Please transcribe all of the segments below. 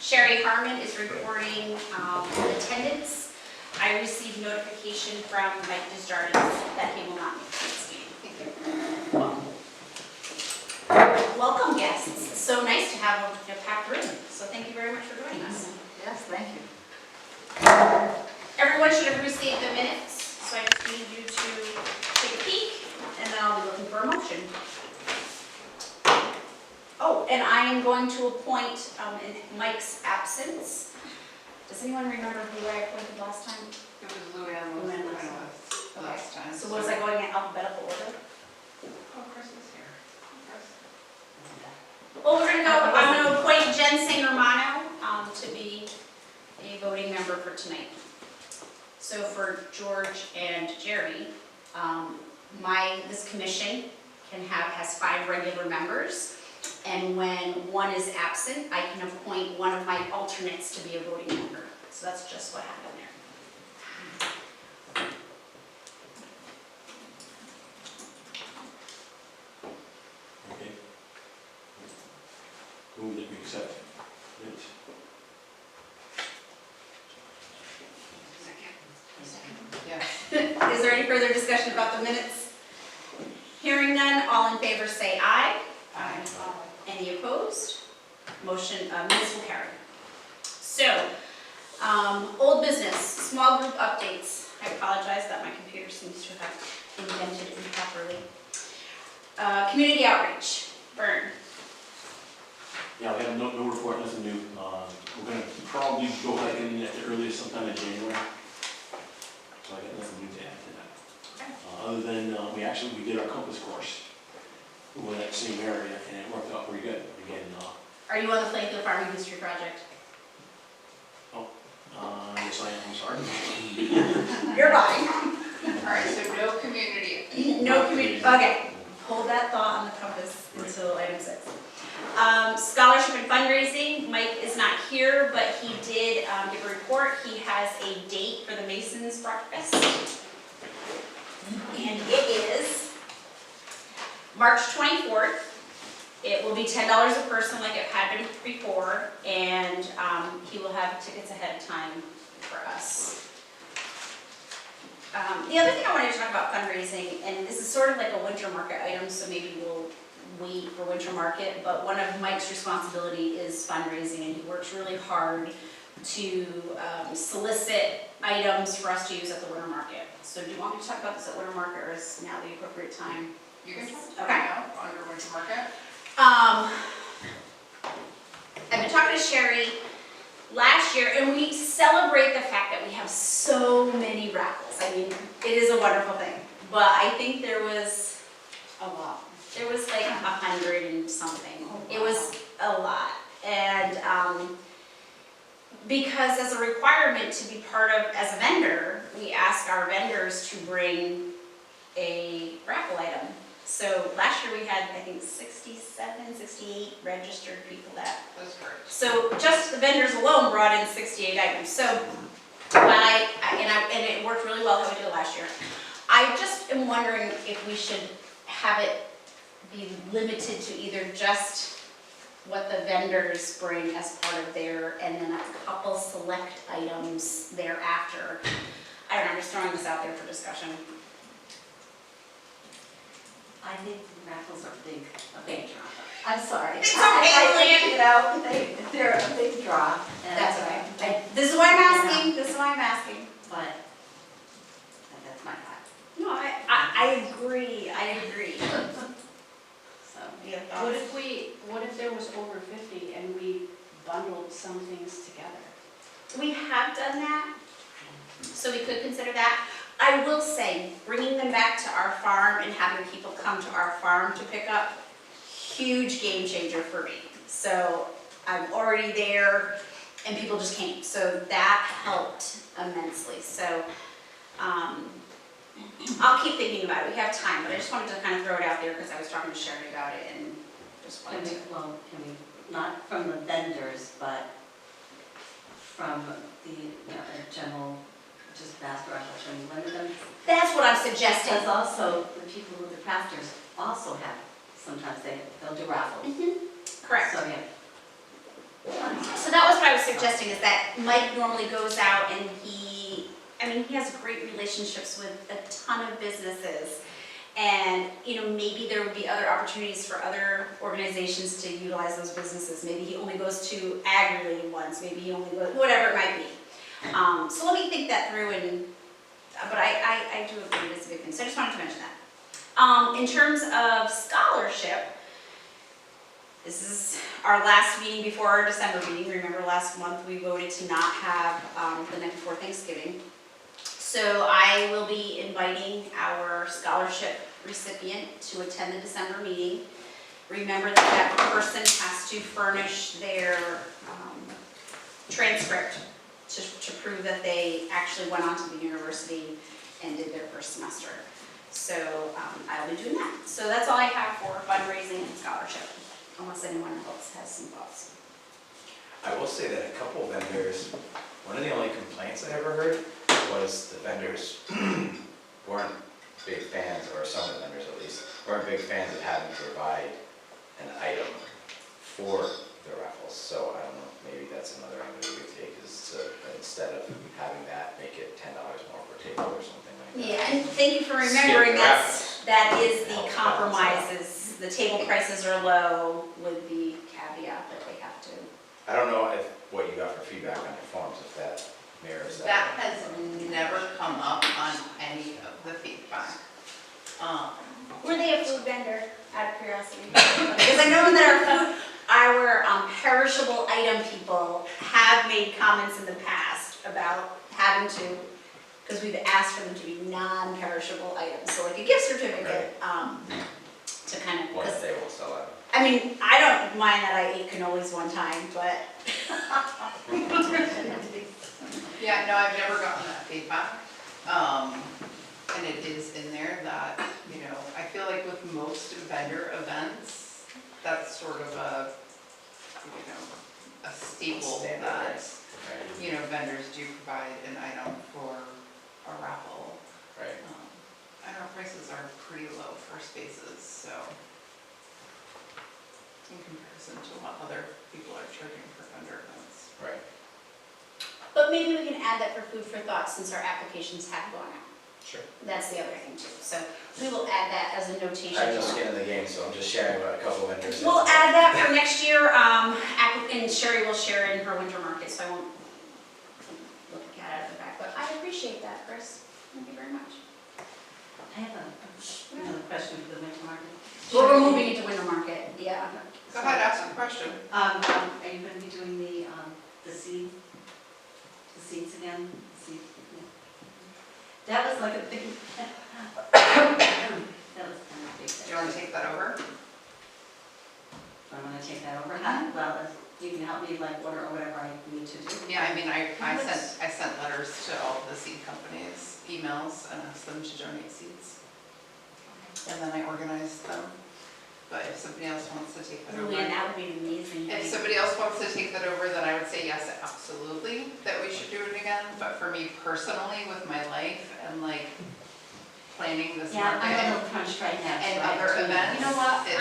Sherry Harmon is reporting attendance. I received notification from Mike Desjardins that he will not make this meeting. Welcome guests. It's so nice to have a packed room. So thank you very much for joining us. Yes, thank you. Everyone should have received the minutes, so I just need you to take a peek, and then I'll be looking for a motion. Oh, and I am going to appoint, in Mike's absence. Does anyone remember who I appointed last time? It was Luann last time. So was I going in alphabetical order? Oh, Chris is here. Well, we're gonna go, I'm gonna appoint Jen St. Romano to be a voting member for tonight. So for George and Jeremy, this commission has 5 regular members. And when one is absent, I can appoint one of my alternates to be a voting member. So that's just what happened there. Okay. Move that we accept minutes. Yes. Is there any further discussion about the minutes? Hearing none, all in favor say aye. Aye. Any opposed? Motion, minutes will carry. So, old business, small group updates. I apologize that my computer seems to have indented improperly. Community outreach, Vern. Yeah, we have no report, nothing new. We're gonna probably go hiking at the earliest sometime in January. So I got nothing new to add to that. Okay. Other than, we did our compass course. We went that same area and it worked out pretty good. Again, Are you on the Plainfield Farming History Project? yes I am, I'm sorry. You're fine. All right, so no community. No community, okay. Hold that thought on the compass until item 6. Scholarship and fundraising, Mike is not here, but he did give a report. He has a date for the Masons breakfast. And it is March 24th. It will be $10 a person like it had been before, and he will have tickets ahead of time for us. The other thing I wanted to talk about fundraising, and this is sort of like a winter market item, so maybe we'll wait for winter market, but one of Mike's responsibility is fundraising, and he works really hard to solicit items for us to use at the winter market. So do you want me to talk about this at winter market, or is now the appropriate time? You can talk now under winter market. I've been talking to Sherry last year, and we celebrate the fact that we have so many raffles. I mean, it is a wonderful thing, but I think there was a lot. There was like 100 and something. It was a lot, and because as a requirement to be part of, as a vendor, we ask our vendors to bring a raffle item. So last year we had, I think, 67, 68 registered people that. That's great. So just the vendors alone brought in 68 items. So, and it worked really well how we did it last year. I just am wondering if we should have it be limited to either just what the vendors bring as part of their, and then a couple select items thereafter. I don't know, I'm just throwing this out there for discussion. I think raffles are big. Okay. I'm sorry. It's okay, They're a big draw. And, That's okay. This is why I'm asking, this is why I'm asking. But that's my thought. No, I agree, I agree. So, yeah. What if there was over 50 and we bundled some things together? We have done that, so we could consider that. I will say, bringing them back to our farm and having people come to our farm to pick up, huge game changer for me. So I'm already there and people just came. So that helped immensely. So I'll keep thinking about it. We have time, but I just wanted to kind of throw it out there because I was talking to Sherry about it and just wanted to. Can we, not from the vendors, but from the general, just basket raffles, can we limit them? That's what I'm suggesting. Because also, the people who are the crafters also have, sometimes they'll do raffles. Correct. So, yeah. So that was what I was suggesting, is that Mike normally goes out and he has great relationships with a ton of businesses. And, maybe there would be other opportunities for other organizations to utilize those businesses. Maybe he only goes to ag-related ones, maybe he only goes, whatever it might be. So let me think that through but I do agree it's a big thing, so I just wanted to mention that. In terms of scholarship, this is our last meeting before our December meeting. Remember last month we voted to not have the night before Thanksgiving. So I will be inviting our scholarship recipient to attend the December meeting. Remember that person has to furnish their transcript to prove that they actually went on to the university and did their first semester. So I'll be doing that. So that's all I have for fundraising and scholarship, unless anyone else has some thoughts. I will say that a couple of vendors, one of the only complaints I ever heard was the vendors weren't big fans, or some of the vendors at least, weren't big fans of having to provide an item for the raffles. So I don't know, maybe that's another angle we could take, is to, instead of having that, make it $10 more per table or something like that. Yeah, and thank you for remembering that is the Helps balance compromises. The table prices are low with the caveat that they have to. I don't know what you got for feedback on your forms, if that mirrors that. That has never come up on any of the feedback. Were they a food vendor, out of curiosity? Because I know that our perishable item people have made comments in the past about having to, because we've asked for them to be non-perishable items, so like a gift certificate, to kind of. What if they will sell it? I mean, I don't mind that I ate cannolis one time, but. Yeah, no, I've never gotten that feedback. And it is in there that, I feel like with most vendor events, that's sort of a staple Standard, that, right? vendors do provide an item for a raffle. Right. And our prices are pretty low for spaces, so in comparison to what other people are charging for vendor events. Right. But maybe we can add that for food for thought since our applications have gone out. Sure. That's the other thing too. So we will add that as a notation. I have no skin in the game, so I'm just sharing what a couple vendors. We'll add that for next year, and Sherry will share in her winter market, so I won't look the cat out of the bag. But I appreciate that, Chris. Thank you very much. I have another question for the winter market. Well, we're moving into winter market, yeah. Go ahead, ask a question. Are you going to be doing the seeds again? Seeds, yeah. That was like a big, that was kind of big. Do you want to take that over? I'm going to take that over. Well, if you can help me like order or whatever I need to do. Yeah, I mean, I sent letters to all the seed companies, emails, and asked them to donate seeds. And then I organized them. But if somebody else wants to take that over. Luann, that would be amazing. If somebody else wants to take that over, then I would say yes, absolutely, that we should do it again. But for me personally, with my life and like planning this Yeah, I'm a market little crunched right now. and so I have other to- events. You know what, it's-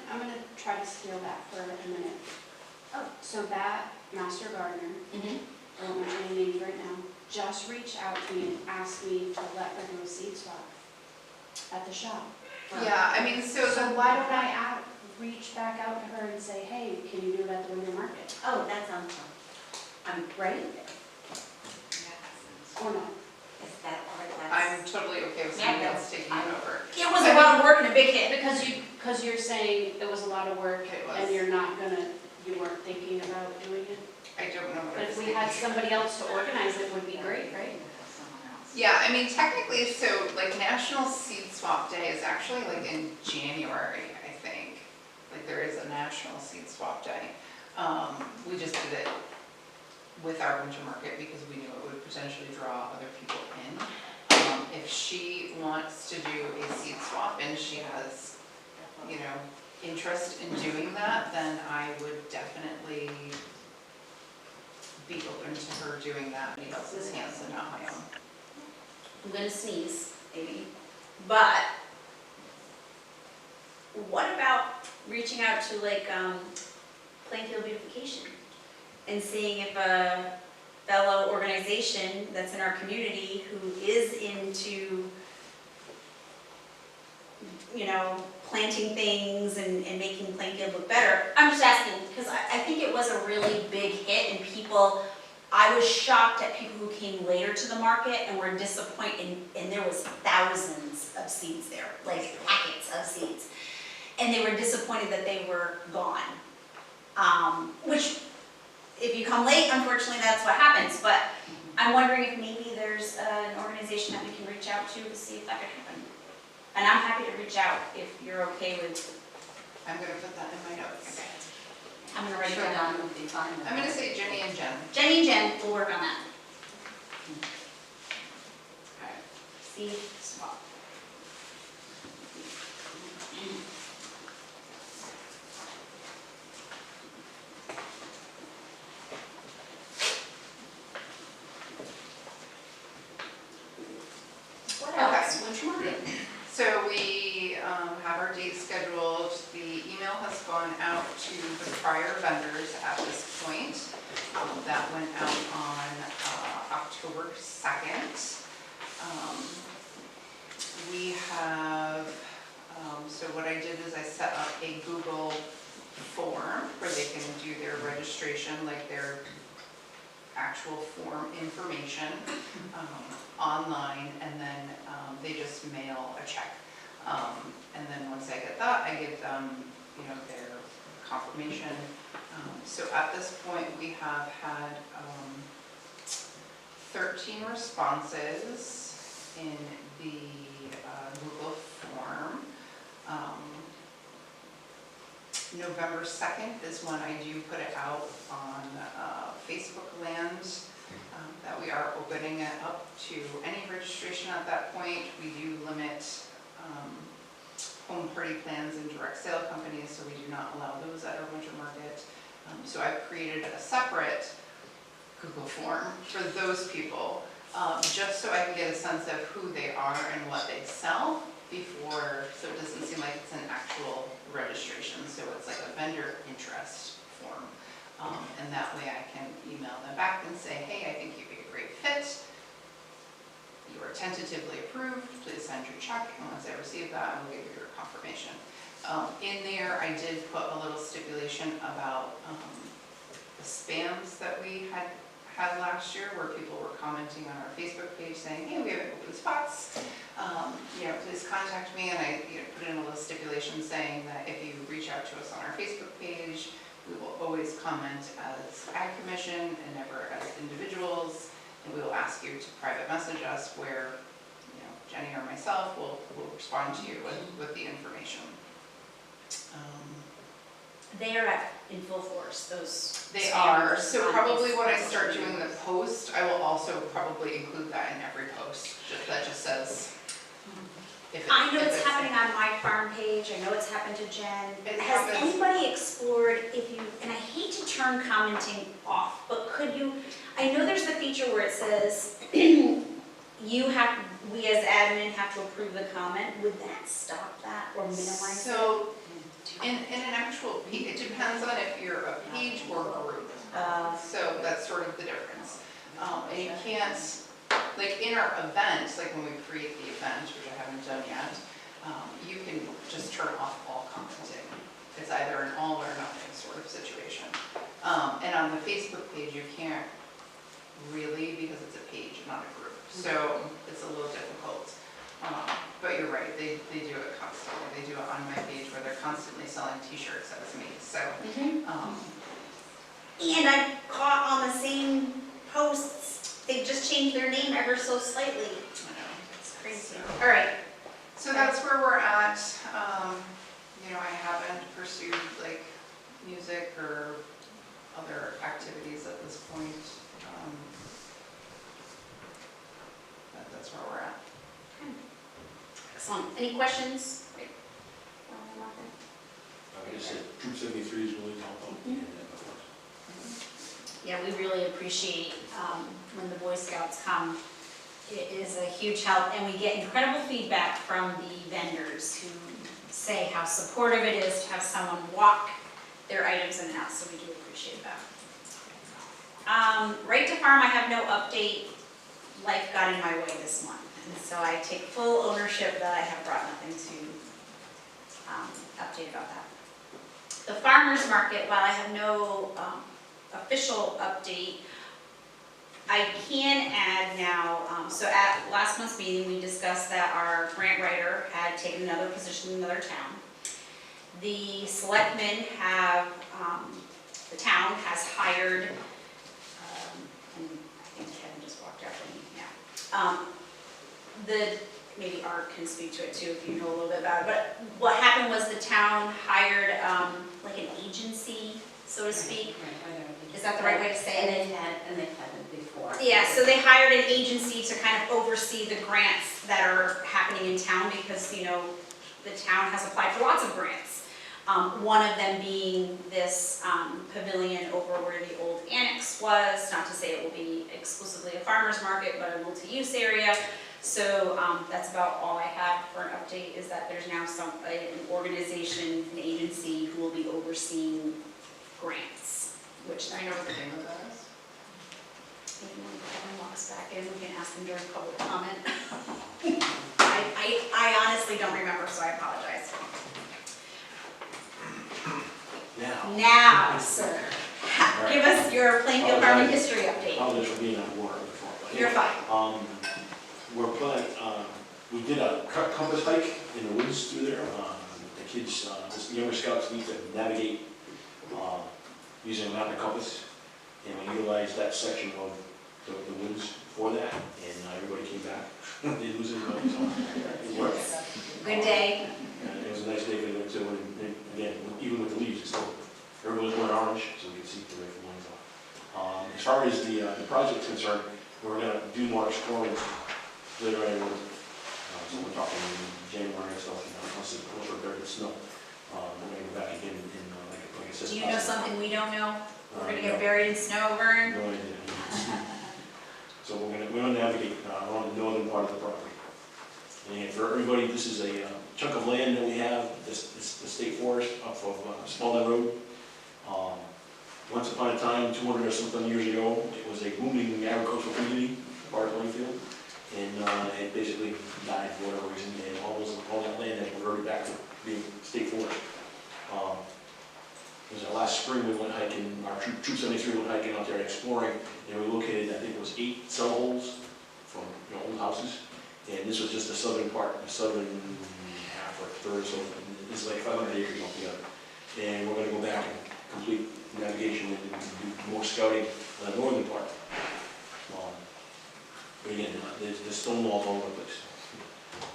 I'm gonna try to steal that for a minute. Oh, so that Master Gardener, Mhm. I won't mention any names right now, just reached out to me and asked me to let her do a seed swap at the shop. Yeah, I mean, so So why don't I reach back out to her and say, hey, can you do it at the winter market? Oh, that sounds fun. I'm right, or no? Is that, or I'm that's? totally okay with Yeah, somebody else taking it over. It was a lot of work and a big hit. Because you're saying it was a lot of work It was. and you weren't thinking about doing it? I don't know what But it's. if we had somebody else to organize it, would be great, right? Yeah, I mean, technically, so like National Seed Swap Day is actually like in January, I think. Like there is a National Seed Swap Day. We just did it with our winter market because we knew it would potentially draw other people in. If she wants to do a seed swap and she has, interest in doing that, then I would definitely be open to her doing that in anybody else's hands and not my own. I'm gonna sneeze, maybe. But what about reaching out to like Plainfield beautification and seeing if a fellow organization that's in our community who is into, you know, planting things and making Plainfield look better. I'm just asking, because I think it was a really big hit and people, I was shocked at people who came later to the market and were disappointed, and there was thousands of seeds there, like packets of seeds. And they were disappointed that they were gone. Which, if you come late, unfortunately, that's what happens. But I'm wondering if maybe there's an organization that we can reach out to see if that could happen. And I'm happy to reach out if you're okay with, I'm gonna put that in my notes. I'm gonna write it Sure, down. Don would be fine with I'm that. gonna say Jenny and Jen. Jenny and Jen will work on that. Okay. See, swap. What else? Winter market. So we have our date scheduled. The email has gone out to the prior vendors at this point. That went out on October 2nd. We have, so what I did is I set up a Google form where they can do their registration, like their actual form information online, and then they just mail a check. And then once I get that, I give them, you know, their confirmation. So at this point, we have had 13 responses in the Google form. November 2nd is when I do put it out on Facebook land, that we are opening it up to any registration at that point. We do limit home party plans and direct sale companies, so we do not allow those at our winter market. So I've created a separate Google form for those people, just so I can get a sense of who they are and what they sell before, so it doesn't seem like it's an actual registration. So it's like a vendor interest form. And that way I can email them back and say, hey, I think you'd be a great fit. You are tentatively approved. Please send your check. And once I receive that, I will give you your confirmation. In there, I did put a little stipulation about the spams that we had last year, where people were commenting on our Facebook page saying, hey, we have open spots. You know, please contact me. And I put in a little stipulation saying that if you reach out to us on our Facebook page, we will always comment as Ag Commission and never as individuals. And we will ask you to private message us where, you know, Jenny or myself will respond to you with the information. They are in full force, those. They spam are, so on probably when I Facebook. start doing the post, I will also probably include that in every post, that just says. If it- I know if it's happening on my farm page, I know it's happened to Jen. It Has happens. anybody explored if you, and I hate to turn commenting off, but could you, I know there's the feature where it says, you have, we as admin have to approve the comment, would that stop that or minimize it? So, in an actual, it depends on if you're a page or group. So that's sort of the difference. And you can't, like in our event, like when we create the event, which I haven't done yet, you can just turn off all commenting. It's either an all or nothing sort of situation. And on the Facebook page, you can't really, because it's a page, not a group. So it's a little difficult. But you're right, they do it constantly. They do it on my page where they're constantly selling t-shirts as me. So, And I caught on the same posts, they've just changed their name ever so slightly. I know. It's crazy. All right. So that's where we're at. You know, I haven't pursued like music or other activities at this point. But that's where we're at. Excellent. Any questions? Like I just said, Troop 73 is really helpful. Yeah, we really appreciate when the Boy Scouts come. It is a huge help, and we get incredible feedback from the vendors who say how supportive it is to have someone walk their items in and out, so we do appreciate that. Right to farm, I have no update. Life got in my way this month, and so I take full ownership that I have brought nothing to update about that. The farmer's market, while I have no official update, I can add now, so at last month's meeting, we discussed that our grant writer had taken another position in another town. The selectmen have, the town has hired, and I think Kevin just walked out from me, yeah. Maybe Art can speak to it too, if you know a little bit about it, but what happened was the town hired, like an agency, so to speak. Is that the right way to say it? And they've had it before. Yeah, so they hired an agency to kind of oversee the grants that are happening in town because, you know, the town has applied for lots of grants. One of them being this pavilion over where the old annex was, not to say it will be exclusively a farmer's market, but a multi-use area. So that's about all I have for an update, is that there's now an organization, an agency who will be overseeing grants, which I know what the name of that is. maybe when Kevin walks back in, we can ask him during public comment. I honestly don't remember, so I apologize. Now, sir, give us your Plainfield farming history update. Apologies for being out of order before. But You're fine. We're planning, we did a compass hike in the woods through there. The kids, the younger scouts need to navigate using a map and compass. And we utilized that section of the woods for that, and everybody came back. They didn't lose anybody, so it worked. Good day. And it was a nice day for them too, and again, even with the leaves, it's still, everyone was wearing orange, so we could see the way from ones off. As far as the project's concerned, we're gonna do more exploring later on in the winter. So we're talking in January and stuff, once we're buried in snow. We're gonna go back again in, like I said. Do you know something we don't know? We're gonna get No. buried in snow, Vern? No idea. So we're gonna navigate along the northern part of the property. And for everybody, this is a chunk of land that we have, this the state forest up of Spalding Road. Once upon a time, 200 or something years ago, it was a booming agricultural community, part of Plainfield. And it basically died for whatever reason, and all that land has reverted back to being state forest. It was last spring we went hiking, our Troop 73 went hiking out there exploring, and we located, I think it was 8 cell holes from old houses. And this was just the southern part, the southern half or third, so this is like 500 acres altogether. And we're going to go back and complete navigation and do more scouting on the northern part. But again, there's stone walls all over the place.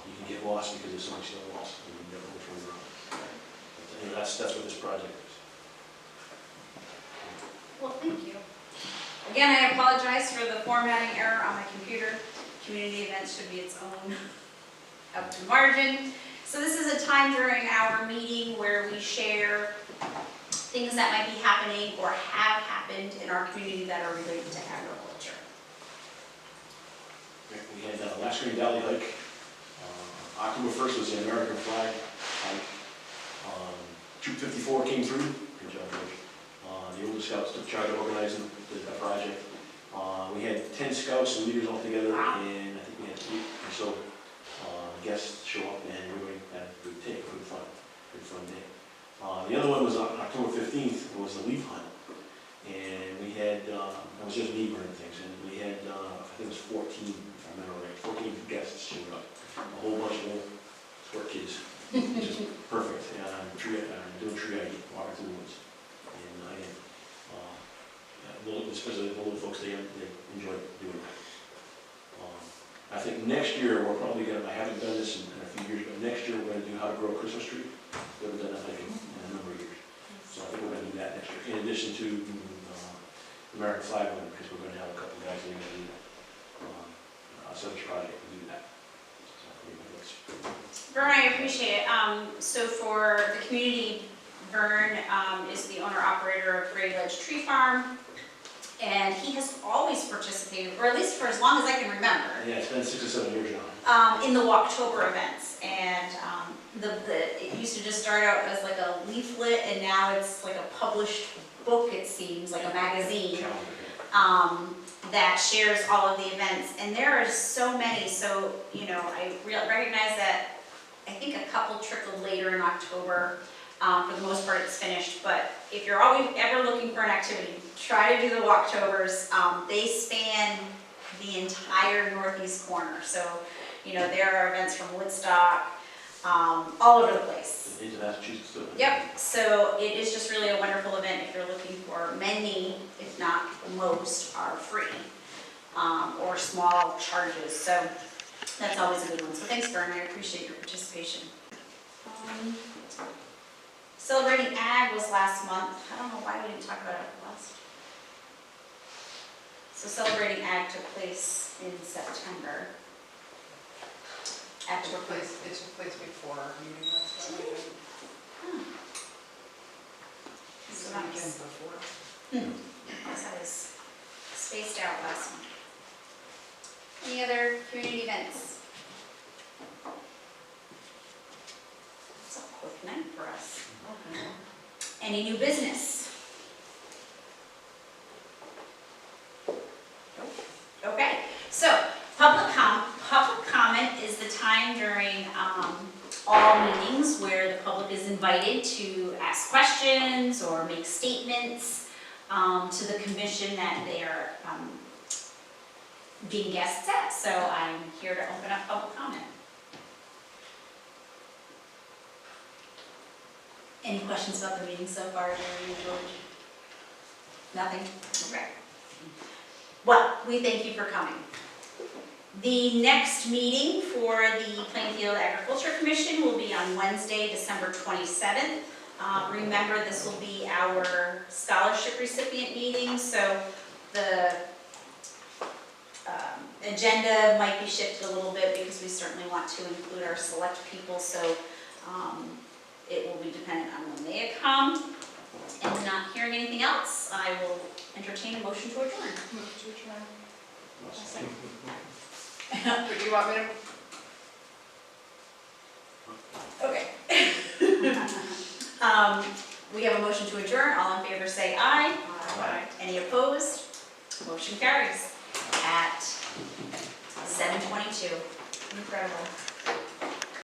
You can get lost because there's so many stone walls, and you never know which way you're on. But anyway, that's what this project is. Well, thank you. Again, I apologize for the formatting error on my computer. Community events should be its own up to margin. So this is a time during our meeting where we share things that might be happening or have happened in our community that are related to agriculture. We had last Green Valley hike. October 1st was the American flag hike. Troop 54 came through. Good job, George. The older scouts took charge of organizing the project. We had 10 scouts and leaders all together, and I think we had 8 or so guests show up, and everybody had a good day, good fun day. The other one was on October 15th. It was the leaf hunt, and we had it was just me running things, and we had I think it was 14, if I remember right, 14 guests showed up, a whole bunch of little sport kids, which is perfect. Doing tree ID, walking through the woods, and especially the older folks, they enjoy doing that. I think next year we're probably going to, I haven't done this in a few years, but next year we're going to do how to grow a Christmas tree. We haven't done that like in a number of years. So I think we're going to do that next year, in addition to American flag one, because we're going to have a couple of guys that are going to do that. Such project to do that. Vern, I appreciate it. So for the community, Vern is the owner-operator of Gray Ledge Tree Farm, and he has always participated, or at least for as long as I can remember. Yeah, it's been 6 or 7 years now. In the Walktober events, and it used to just start out as like a leaflet, and now it's like a published book, it seems, like a magazine, that shares all of the events, and there are so many, so, you know, I recognize that I think a couple trickled later in October. For the most part, it's finished, but if you're always ever looking for an activity, try to do the Walktobers. They span the entire northeast corner, so, you know, there are events from Woodstock, all over the place. Into Massachusetts too. Yep, so it is just really a wonderful event if you're looking for. Many, if not most, are free, or small charges, so that's always a good one. So thanks, Vern, I appreciate your participation. Celebrating Ag was last month. I don't know why we didn't talk about it last. So Celebrating Ag took place in September. It took place before our meeting last time. So The that weekend was, before. yes, I was spaced out last month. Any other community events? It's a quick night for us. Any new business? Nope. Okay, so public comment is the time during all meetings where the public is invited to ask questions or make statements to the commission that they are being guests at. So I'm here to open up public comment. Any questions about the meeting so far, Jerry and George? Nothing? Okay. Well, we thank you for coming. The next meeting for the Plainfield Agriculture Commission will be on Wednesday, December 27th. Remember, this will be our scholarship recipient meeting, so the agenda might be shifted a little bit because we certainly want to include our select people, so it will be dependent on when they come. And not hearing anything else, I will entertain a motion to adjourn. Move to adjourn. Would you want me to? Okay. We have a motion to adjourn. All in favor say aye. Aye. Any opposed? Motion carries at 7:22. Incredible.